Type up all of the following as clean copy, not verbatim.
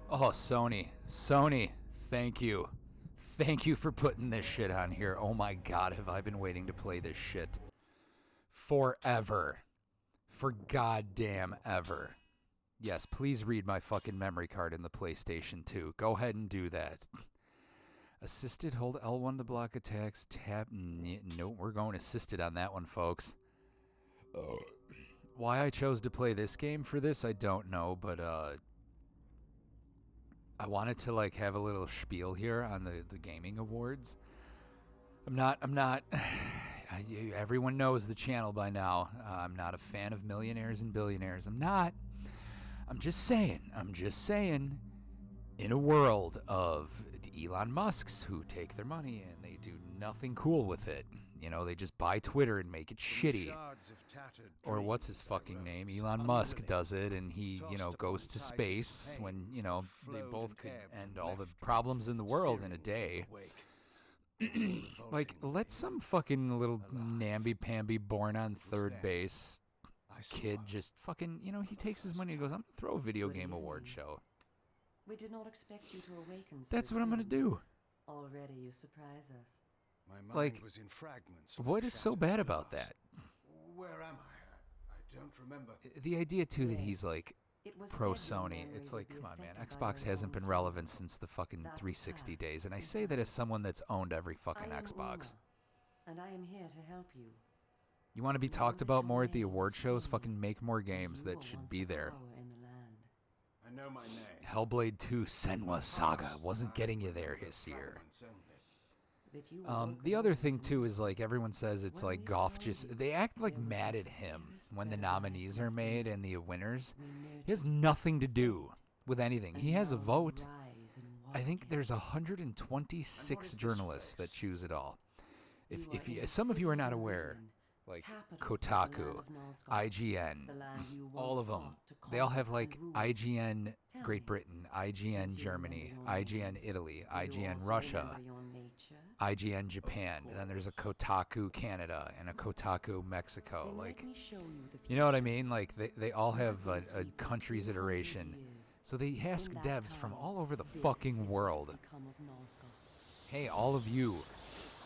Oh, Sony, thank you. Thank you for putting this shit on here. Oh my god, have I been waiting to play this shit forever. For goddamn ever. Yes, please read my fucking memory card in the PlayStation 2. Go ahead and do that. Assisted, hold L1 to block attacks. Tap. No, we're going assisted on that one, folks. Why I chose to play this game for this, I don't know, but I wanted to like have a little spiel here on the gaming awards. I'm not. Everyone knows the channel by now. I'm not a fan of millionaires and billionaires. I'm not. I'm just saying. In a world of Elon Musks who take their money and they do nothing cool with it. You know, they just buy Twitter and make it shitty. Or what's his fucking name? Elon Musk does it and he, goes to space when, they both could end all the problems in the world in a day. Like, let some fucking little namby-pamby born on third base kid just fucking, he takes his money and goes, I'm going to throw a video game award show. We did not expect you to awaken. That's what I'm going to do. Already you surprise us. My mind was in fragments. What is so bad about that? Where am I? I don't remember. The idea, too, that he's like pro Sony. It's like, come on, man. Xbox hasn't been relevant since the fucking 360 days. And I say that as someone that's owned every fucking Xbox. And I am here to help you. You want to be talked about more at the award shows? Fucking make more games that should be there. I know my name. Hellblade 2 Senua Saga wasn't getting you there this year. The other thing, too, is like everyone says it's like golf just... They act like mad at him when the nominees are made and the winners. He has nothing to do with anything. He has a vote. I think there's 126 journalists that choose it all. If you, some of you are not aware... Like Kotaku, IGN, all of them. They all have like IGN Great Britain, IGN Germany, IGN Italy, IGN Russia, IGN Japan. And then there's a Kotaku Canada and a Kotaku Mexico. Like, you know what I mean? Like they all have a country's iteration. So they ask devs from all over the fucking world. Hey, all of you,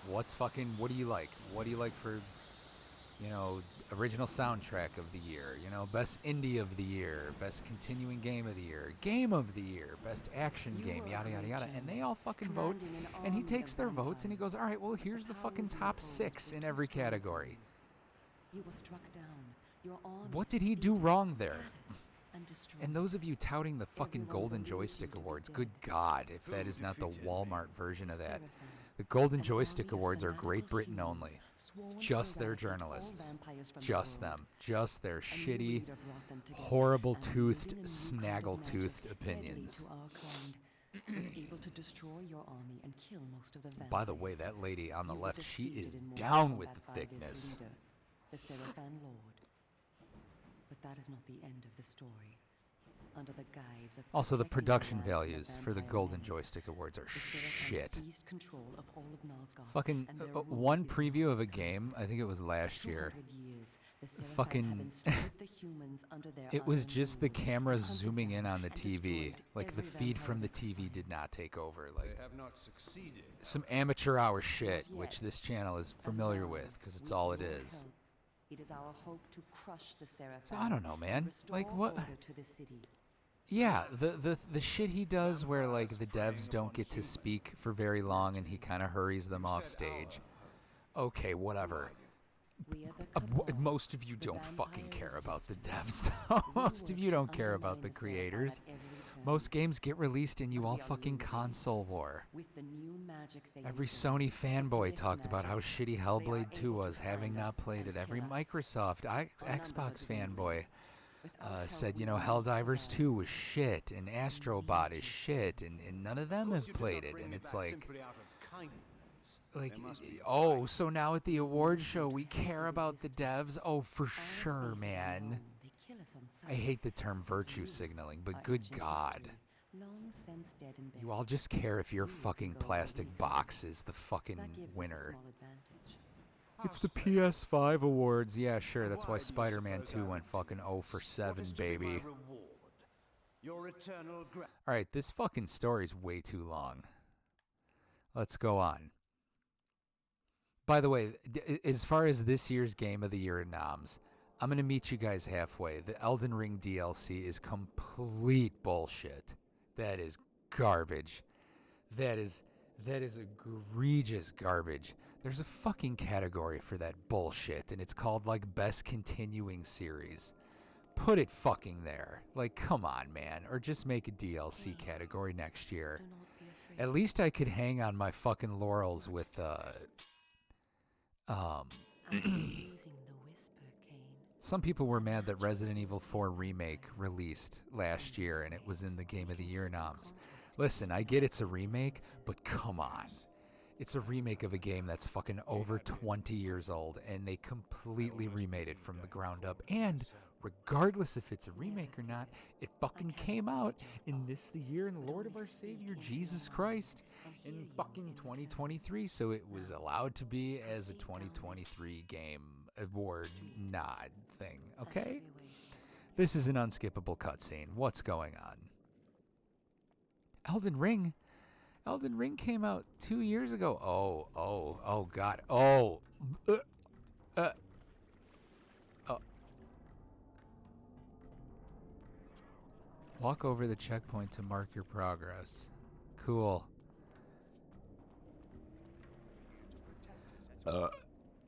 what do you like? What do you like for... original soundtrack of the year, best indie of the year, best continuing game of the year, best action game, yada, yada, yada. And they all fucking vote. And he takes their votes and he goes, all right, well, here's the fucking top 6 in every category. What did he do wrong there? And those of you touting the fucking Golden Joystick Awards, good God, if that is not the Walmart version of that. The Golden Joystick Awards are Great Britain only. Just their journalists. Just them. Just their shitty, horrible-toothed, snaggle-toothed opinions. By the way, that lady on the left, she is down with the thickness. But that is not the end of the story. Under the guise of also, the production values for the Golden Joystick Awards are shit. Fucking one preview of a game, I think it was last year. Fucking, it was just the camera zooming in on the TV. Like the feed from the TV did not take over. Like some amateur hour shit, which this channel is familiar with because it's all it is. It is our hope to crush the Seraphim. So I don't know, man. Like what? To the city. Yeah, the shit he does where like the devs don't get to speak for very long and he kind of hurries them off stage. Okay, whatever. Most of you don't fucking care about the devs, though. Most of you don't care about the creators. Most games get released and you all fucking console war. Every Sony fanboy talked about how shitty Hellblade 2 was, having not played it. Every Microsoft Xbox fanboy said, Helldivers 2 was shit, and Astrobot is shit, and none of them have played it. And it's like... oh, so now at the award show we care about the devs? Oh, for sure, man. I hate the term virtue signaling, but good God. You all just care if your fucking plastic box is the fucking winner. It's the PS5 awards. Yeah, sure, that's why Spider-Man 2 went fucking 0 for 7, baby. Your eternal All right, this fucking story's way too long. Let's go on. By the way, as far as this year's Game of the Year noms, I'm going to meet you guys halfway. The Elden Ring DLC is complete bullshit. That is garbage. That is egregious garbage. There's a fucking category for that bullshit, and it's called, like, Best Continuing Series. Put it fucking there. Like, come on, man. Or just make a DLC category next year. At least I could hang on my fucking laurels with, some people were mad that Resident Evil 4 Remake released last year and it was in the Game of the Year noms. Listen, I get it's a remake, but come on. It's a remake of a game that's fucking over 20 years old, and they completely remade it from the ground up. And regardless if it's a remake or not, it fucking came out in the year in the Lord of our Savior, Jesus Christ, in fucking 2023. So it was allowed to be as a 2023 game award nod thing, okay? This is an unskippable cutscene. What's going on? Elden Ring came out 2 years ago. Oh, God. Oh. Walk over the checkpoint to mark your progress. Cool.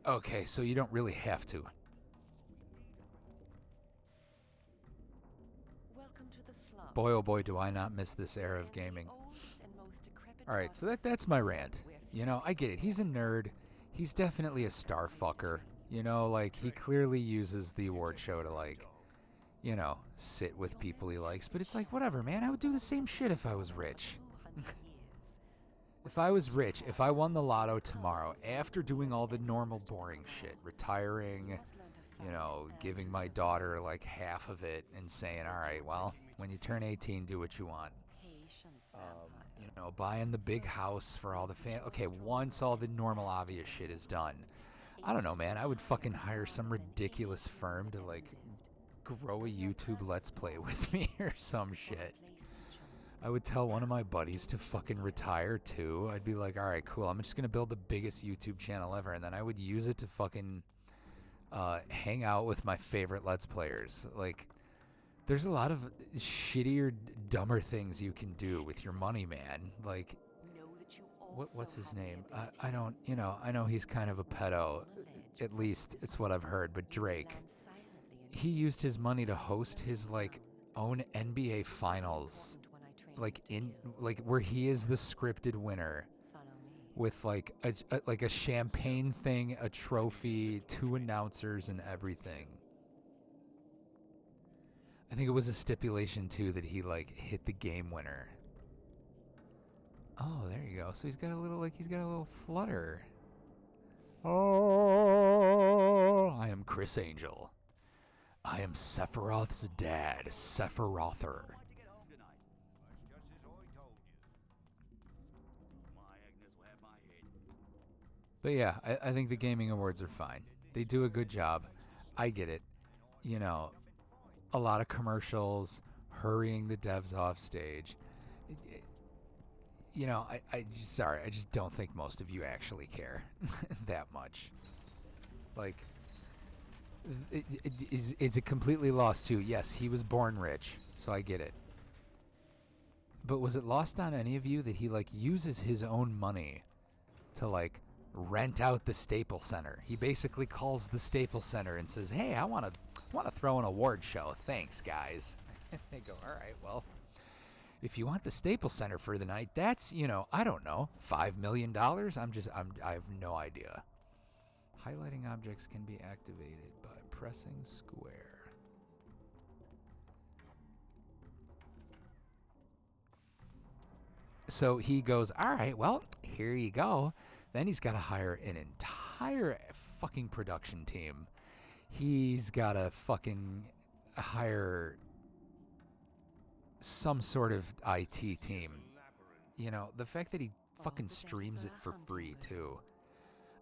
Okay, so you don't really have to. Boy, oh boy, do I not miss this era of gaming. Alright, so that's my rant. You know, I get it. He's a nerd. He's definitely a star fucker. You know, like, he clearly uses the award show to, like, you know, sit with people he likes. But it's like, whatever, man. I would do the same shit if I was rich. If I was rich, if I won the lotto tomorrow, after doing all the normal boring shit, retiring, you know, giving my daughter, like, half of it and saying, all right, well, when you turn 18, do what you want. You know, buying the big house for all the okay, once all the normal obvious shit is done, I don't know, man, I would fucking hire some ridiculous firm to, like, grow a YouTube Let's Play with me or some shit. I would tell one of my buddies to fucking retire too. I'd be like, all right, cool, I'm just gonna build the biggest YouTube channel ever, and then I would use it to fucking hang out with my favorite Let's Players. Like, there's a lot of shittier, dumber things you can do with your money, man. Like, what's his name? I don't, you know, I know he's kind of a pedo. At least it's what I've heard. But Drake, he used his money to host his, like, own NBA finals, like, where he is the scripted winner, with like a champagne thing, a trophy, 2 announcers, and everything. I think it was a stipulation too that he, like, hit the game winner. Oh, there you go. So he's got a little flutter. Oh, I am Chris Angel. I am Sephiroth's dad, Sephirother. But yeah, I think the gaming awards are fine. They do a good job. I get it. You know, a lot of commercials, hurrying the devs off stage. You know, I just don't think most of you actually care that much. Like, is it completely lost too? Yes, he was born rich, so I get it. But was it lost on any of you that he, like, uses his own money to, like, rent out the Staples Center? He basically calls the Staples Center and says, hey, I want to throw an award show. Thanks, guys. They go, all right, well, if you want the Staples Center for the night, that's, you know, I don't know, $5 million? I have no idea. Highlighting objects can be activated by pressing square. So he goes, all right, well, here you go. Then he's got to hire an entire fucking production team. He's got to fucking hire some sort of IT team. You know, the fact that he fucking streams it for free, too.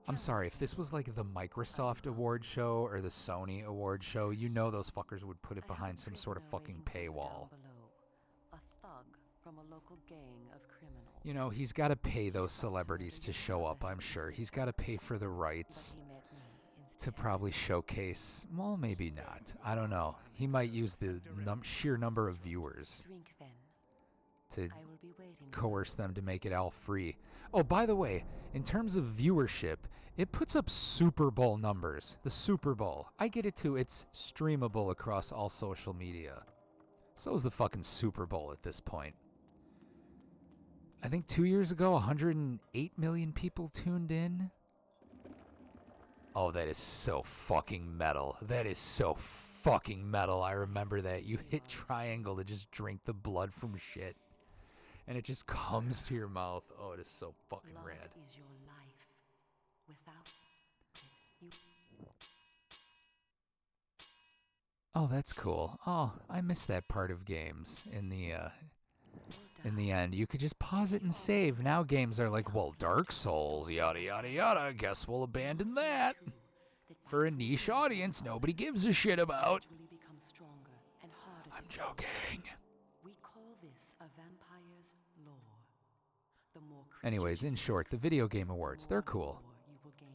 I'm sorry, if this was like the Microsoft award show or the Sony award show, you know those fuckers would put it behind some sort of fucking paywall. a local gang of criminals. You know, he's got to pay those celebrities to show up, I'm sure. He's got to pay for the rights He met me to instead. probably showcase. Well, maybe not. I don't know. He might use the sheer number of viewers Drink then. to I will be waiting. coerce them to make it all free. Oh, by the way, in terms of viewership, it puts up Super Bowl numbers. The Super Bowl. I get it too. It's streamable across all social media. So is the fucking Super Bowl at this point. I think 2 years ago, 108 million people tuned in. Oh, that is so fucking metal. That is so fucking metal. I remember that. You hit triangle to just drink the blood from shit. And it just comes to your mouth. Oh, it is so fucking Blood rad. is your life. Without it, you. Oh, that's cool. Oh, I miss that part of games in the end. You could just pause it and save. Now games are like, well, Dark Souls, yada, yada, yada. Guess we'll abandon that. For a niche audience nobody gives a shit about. Become stronger and harder I'm to joking. We call this a vampire's lore. The more Anyways, in short, the Video Game Awards, they're cool. you will gain,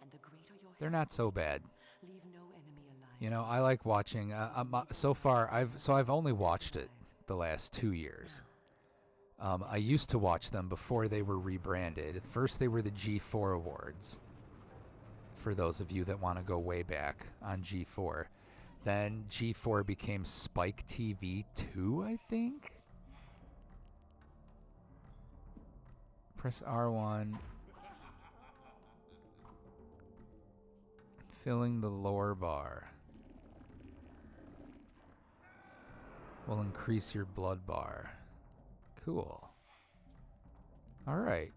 and the greater your They're not so bad. leave no enemy alive. You know, I like watching. So far, I've only watched it the last 2 years. I used to watch them before they were rebranded. First, they were the G4 Awards. For those of you that want to go way back on G4. Then G4 became Spike TV 2, I think? Press R1. Filling the lower bar. Will increase your blood bar. Cool. Alright.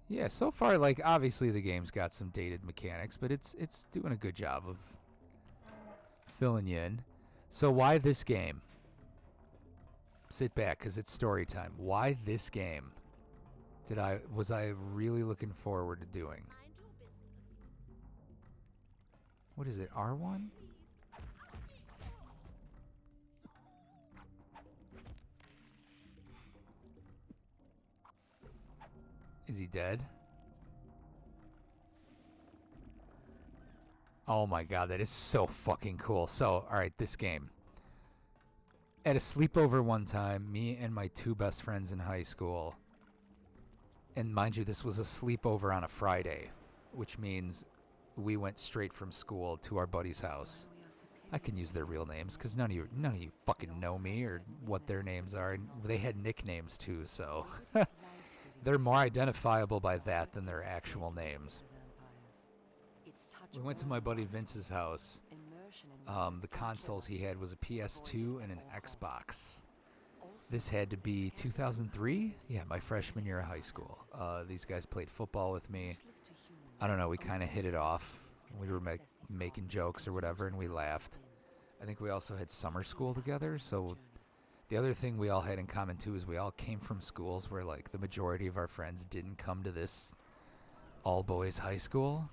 Yeah, so far, like, obviously the game's got some dated mechanics, but it's doing a good job of filling you in. So why this game? Sit back, because it's story time. Why this game was I really looking forward to doing? What is it, R1? Is he dead? Oh my god, that is so fucking cool. So, alright, this game. At a sleepover one time, me and my two best friends in high school, and mind you, this was a sleepover on a Friday, which means we went straight from school to our buddy's house. I can use their real names because none of you fucking know me or what their names are. And they had nicknames too, so they're more identifiable by that than their actual names. We went to my buddy Vince's house. The consoles he had was a PS2 and an Xbox. This had to be 2003? Yeah, my freshman year of high school. These guys played football with me. I don't know, we kind of hit it off. We were making jokes or whatever, and we laughed. I think we also had summer school together, so the other thing we all had in common, too, is we all came from schools where, like, the majority of our friends didn't come to this all-boys high school.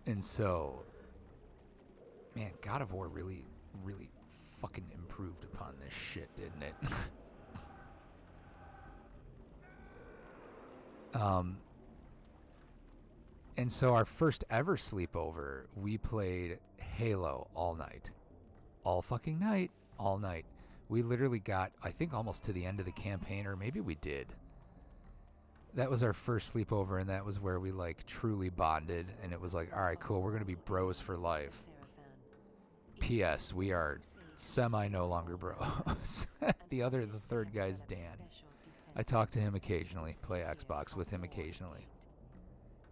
And so, man, God of War really, really fucking improved upon this shit, didn't it? And so our first ever sleepover, we played Halo all night. All fucking night. All night. We literally got, I think, almost to the end of the campaign, or maybe we did. That was our first sleepover, and that was where we, like, truly bonded, and it was like, alright, cool, we're gonna be bros for life. P.S. We are no longer bros. The third guy's Dan. I talk to him occasionally, play Xbox with him occasionally.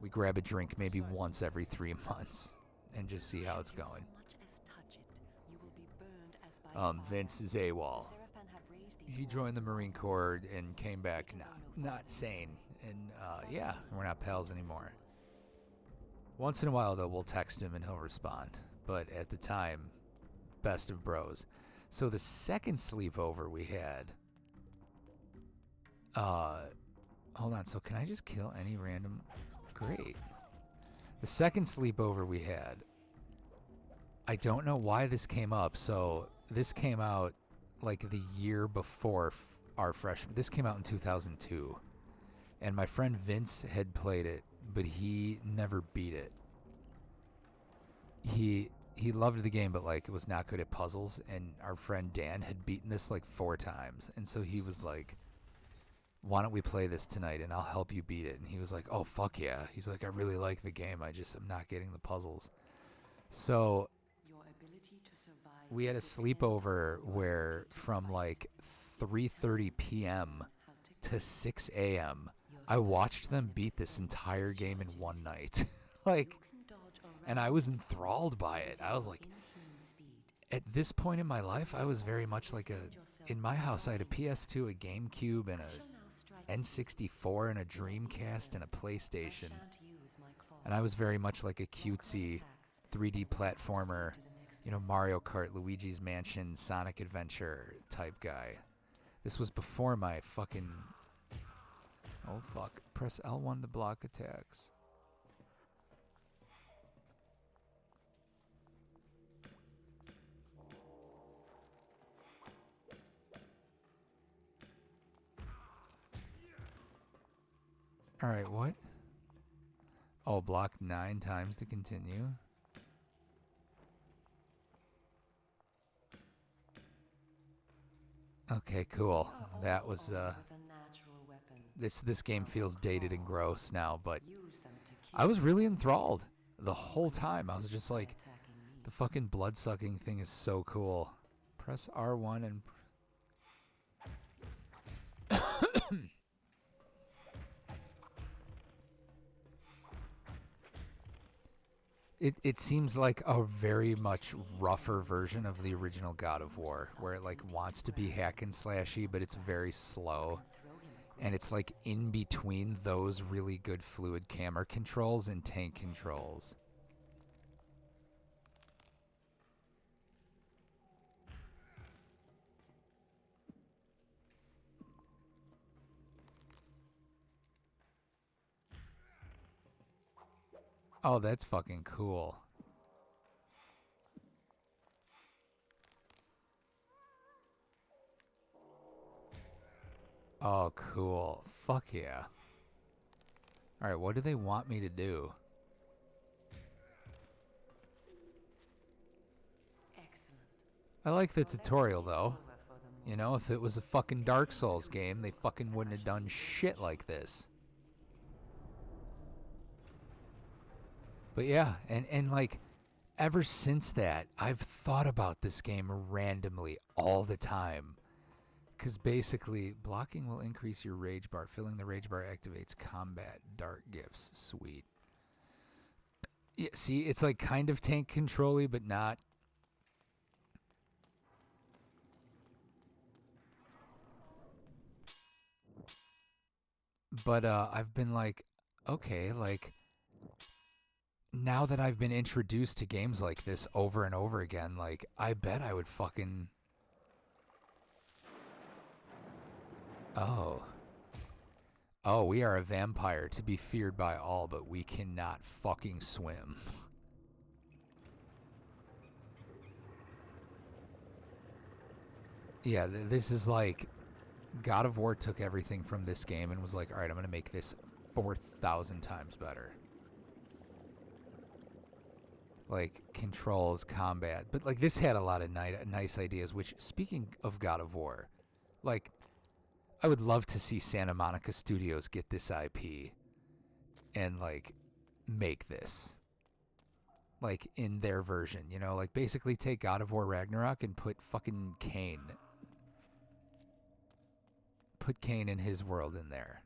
We grab a drink maybe once every 3 months and just see how it's going. Vince is AWOL. He joined the Marine Corps and came back not sane. And yeah, we're not pals anymore. Once in a while, though, we'll text him and he'll respond. But at the time, best of bros. So the second sleepover we had... hold on, so can I just kill any random... Great. The second sleepover we had, I don't know why this came up. So this came out like the year before our freshman. This came out in 2002. And my friend Vince had played it, but he never beat it. He loved the game, but like was not good at puzzles. And our friend Dan had beaten this like 4 times, and so he was like, "Why don't we play this tonight, and I'll help you beat it?" And he was like, "Oh fuck yeah!" He's like, "I really like the game. I just am not getting the puzzles." So we had a sleepover where from like 3:30 p.m. to 6 a.m. I watched them beat this entire game in one night. Like, and I was enthralled by it. I was like, at this point in my life, I was very much like in my house, I had a PS2, a GameCube, and a N64, and a Dreamcast, and a PlayStation. And I was very much like a cutesy 3D platformer, you know, Mario Kart, Luigi's Mansion, Sonic Adventure type guy. This was before my fucking... Oh, fuck. Press L1 to block attacks. Alright, what? Oh, block 9 times to continue. Okay, cool. That was, This game feels dated and gross now, but I was really enthralled the whole time. I was just like, the fucking blood-sucking thing is so cool. Press R1 and... It seems like a very much rougher version of the original God of War, where it like wants to be hack and slashy, but it's very slow. And it's like in between those really good fluid camera controls and tank controls. Oh, that's fucking cool. Oh, cool. Fuck yeah. Alright, what do they want me to do? I like the tutorial, though. You know, if it was a fucking Dark Souls game, they fucking wouldn't have done shit like this. But yeah, and like, ever since that, I've thought about this game randomly all the time. Because basically, blocking will increase your rage bar. Filling the rage bar activates combat dart gifts. Sweet. Yeah, see, it's like kind of tank control-y, but not. But I've been like, okay, like, now that I've been introduced to games like this over and over again, like, I bet I would fucking... Oh. Oh, we are a vampire to be feared by all, but we cannot fucking swim. Yeah, this is like... God of War took everything from this game and was like, alright, I'm going to make this 4,000 times better. Like, controls, combat. But, like, this had a lot of nice ideas, which, speaking of God of War, like, I would love to see Santa Monica Studios get this IP and, like, make this. Like, in their version, you know? Like, basically take God of War Ragnarok and put fucking Cain. Put Cain in his world in there.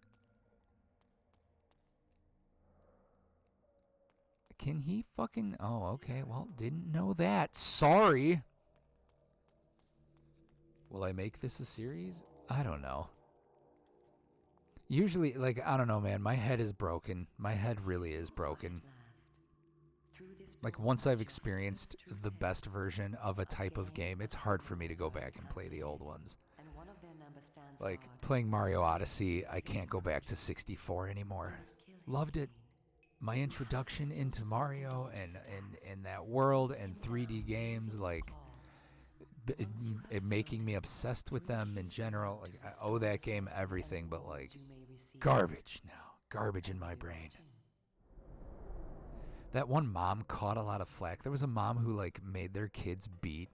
Can he fucking... Oh, okay. Well, didn't know that. Sorry. Will I make this a series? I don't know. Usually, like, I don't know, man. My head is broken. My head really is broken. Like, once I've experienced the best version of a type of game, it's hard for me to go back and play the old ones. Like, playing Mario Odyssey, I can't go back to 64 anymore. Loved it. My introduction into Mario and that world and 3D games, like, it making me obsessed with them in general. Like, I owe that game everything, but like, garbage now. Garbage in my brain. That one mom caught a lot of flack. There was a mom who like made their kids beat.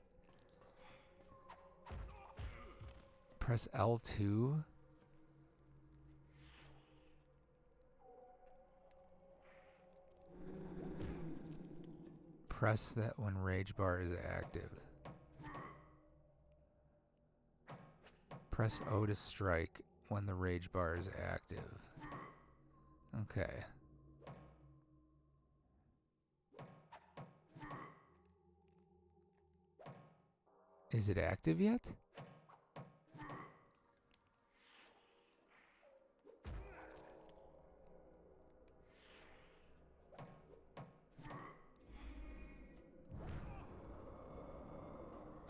Press L2. Press that when rage bar is active. Press O to strike when the rage bar is active. Okay. Is it active yet?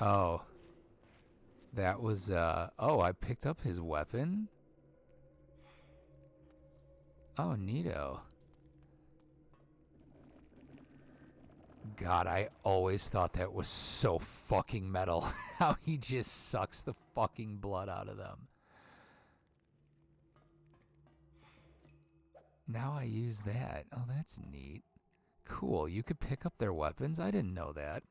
Oh. That was, oh, I picked up his weapon? Oh, neato. God, I always thought that was so fucking metal. How he just sucks the fucking blood out of them. Now I use that. Oh, that's neat. Cool, you could pick up their weapons? I didn't know that.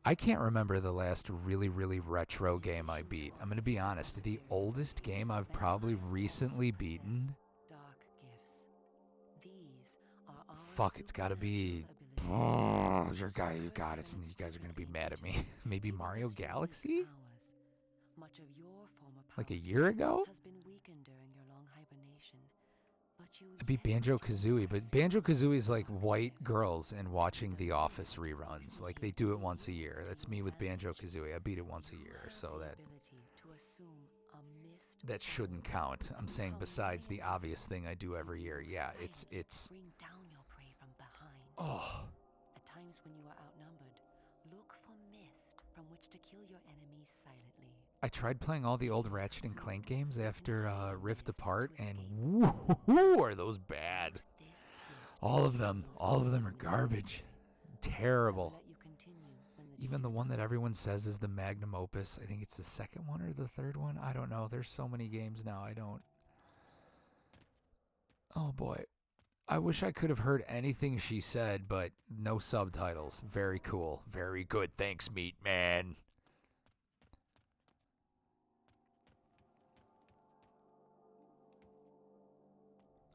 I can't remember the last really, really retro game I beat. I'm going to be honest. The oldest game I've probably recently beaten... Fuck, it's got to be... Oh, your guy, you got it. You guys are going to be mad at me. Maybe Mario Galaxy? Like a year ago? I beat Banjo-Kazooie, but Banjo-Kazooie is like white girls and watching The Office reruns. Like, they do it once a year. That's me with Banjo-Kazooie. I beat it once a year, so that shouldn't count. I'm saying besides the obvious thing I do every year. Yeah, it's... Oh. At times when you are outnumbered, look for mist from which to kill your enemies silently. I tried playing all the old Ratchet and Clank games after Rift Apart, and woo, are those bad. All of them are garbage. Terrible. Even the one that everyone says is the magnum opus, I think it's the second one or the third one. I don't know. There's so many games now. Oh boy. I wish I could have heard anything she said, but no subtitles. Very cool. Very good. Thanks, Meat Man.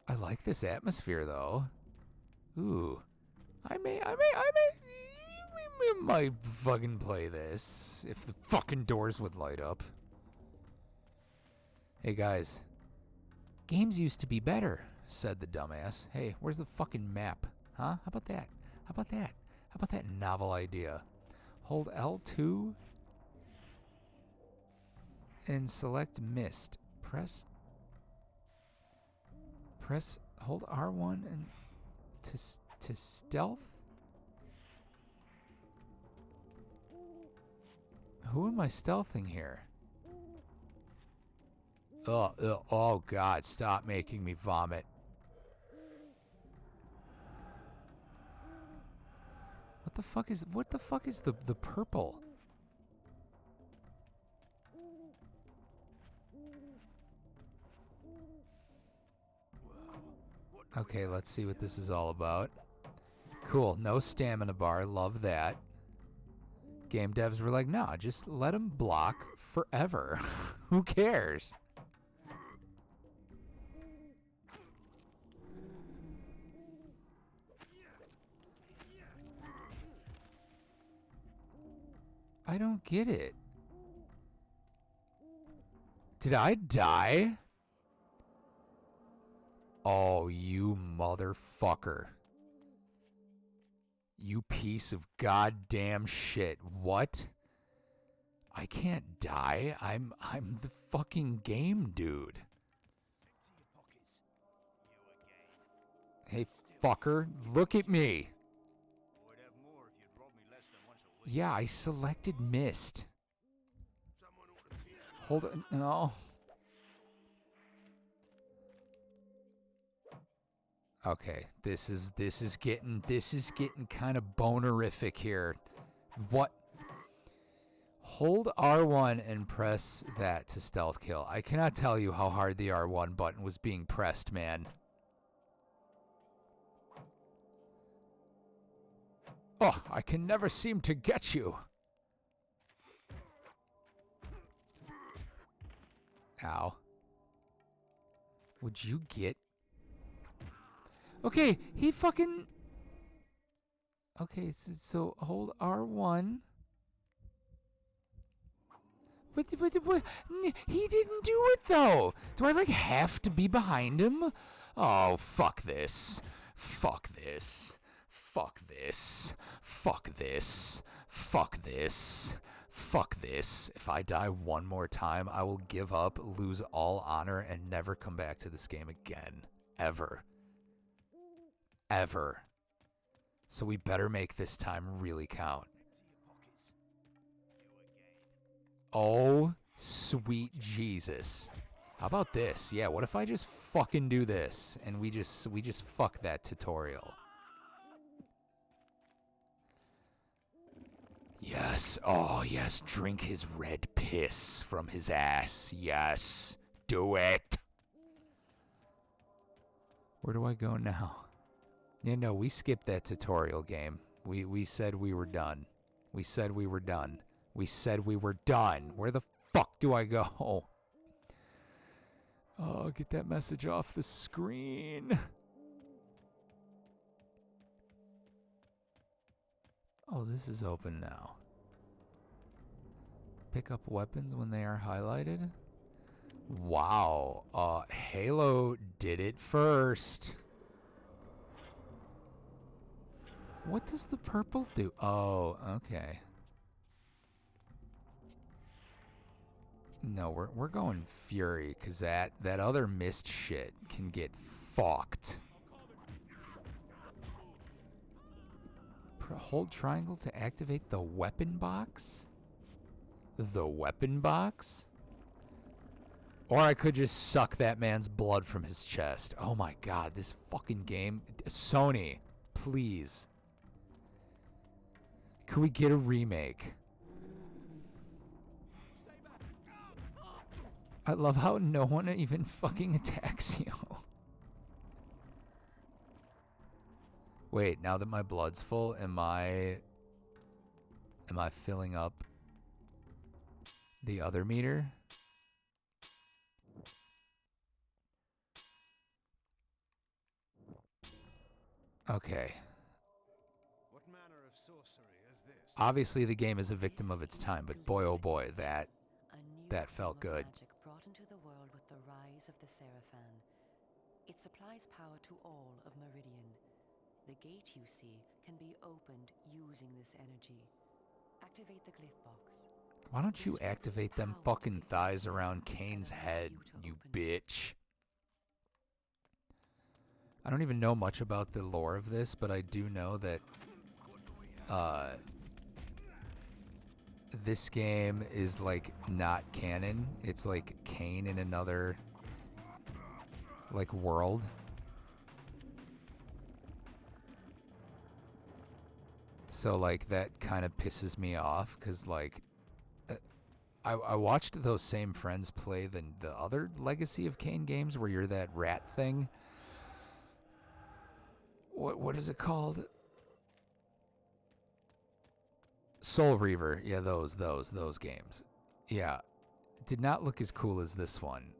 I like this atmosphere, though. Ooh. I might fucking play this if the fucking doors would light up. Hey, guys. Games used to be better, said the dumbass. Hey, where's the fucking map? Huh? How about that? How about that? How about that novel idea? Hold L2 and select mist. Hold R1 and to stealth? Who am I stealthing here? Oh God, stop making me vomit. What the fuck is the purple? Okay, let's see what this is all about. Cool, no stamina bar, love that. Game devs were like, nah, just let him block forever. Who cares? I don't get it. Did I die? Oh, you motherfucker. You piece of goddamn shit. What? I can't die. I'm the fucking game dude. Hey, fucker, look at me. Yeah, I selected mist. Hold on. No. Okay, this is getting kind of bonerific here. What? Hold R1 and press that to stealth kill. I cannot tell you how hard the R1 button was being pressed, man. Oh, I can never seem to get you. Ow. Would you get... Okay, he fucking... Okay, so hold R1. What? He didn't do it, though. Do I, like, have to be behind him? Oh, fuck this. Fuck this. Fuck this. Fuck this. Fuck this. Fuck this. If I die one more time, I will give up, lose all honor, and never come back to this game again. Ever. Ever. So we better make this time really count. Oh, sweet Jesus. How about this? Yeah, what if I just fucking do this and we just fuck that tutorial? Yes. Oh, yes. Drink his red piss from his ass. Yes. Do it. Where do I go now? Yeah, no, we skipped that tutorial game. We said we were done. We said we were done. We said we were done. Where the fuck do I go? Oh, get that message off the screen. Oh, this is open now. Pick up weapons when they are highlighted. Wow. Halo did it first. What does the purple do? Oh, okay. No, we're going Fury, because that other mist shit can get fucked. Hold triangle to activate the weapon box? The weapon box? Or I could just suck that man's blood from his chest. Oh my god, this fucking game. Sony, please. Could we get a remake? I love how no one even fucking attacks you. Wait, now that my blood's full, am I filling up the other meter? Okay. What manner of sorcery is this? Obviously the game is a victim of its time, but boy oh boy, that felt good. Magic brought into the world with the rise of the Seraphan. It supplies power to all of Meridian. The gate you see can be opened using this energy. Activate the glyph box. Why don't you activate them fucking thighs around Kane's head, you bitch? I don't even know much about the lore of this, but I do know that this game is like not canon. It's like Kane in another like world. So like that kind of pisses me off because like I watched those same friends play the other Legacy of Kain games where you're that rat thing. What is it called? Soul Reaver. Yeah, those games. Yeah. Did not look as cool as this one.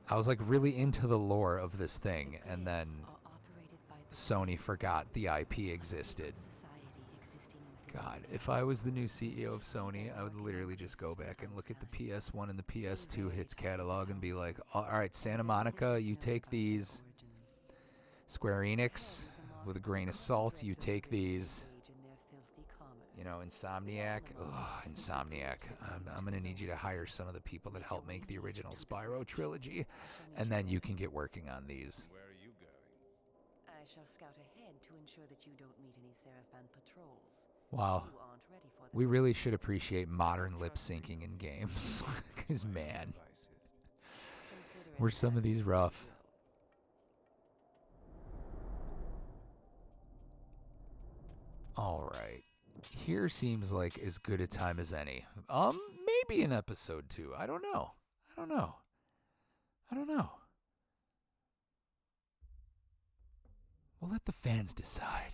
I was like really into the lore of this thing, and then Sony forgot the IP existed. God, if I was the new CEO of Sony, I would literally just go back and look at the PS1 and the PS2 hits catalog and be like, all right, Santa Monica, you take these. Square Enix, with a grain of salt, you take these. You know, Insomniac. Ugh, Insomniac. I'm going to need you to hire some of the people that helped make the original Spyro trilogy, and then you can get working on these. Where are you going? I shall scout ahead to ensure that you don't meet any Seraphan patrols. Wow. You aren't ready for them. We really should appreciate modern lip syncing in games. Because, man, were some of these rough. All right. here seems like as good a time as any. Maybe in episode 2. I don't know. We'll let the fans decide.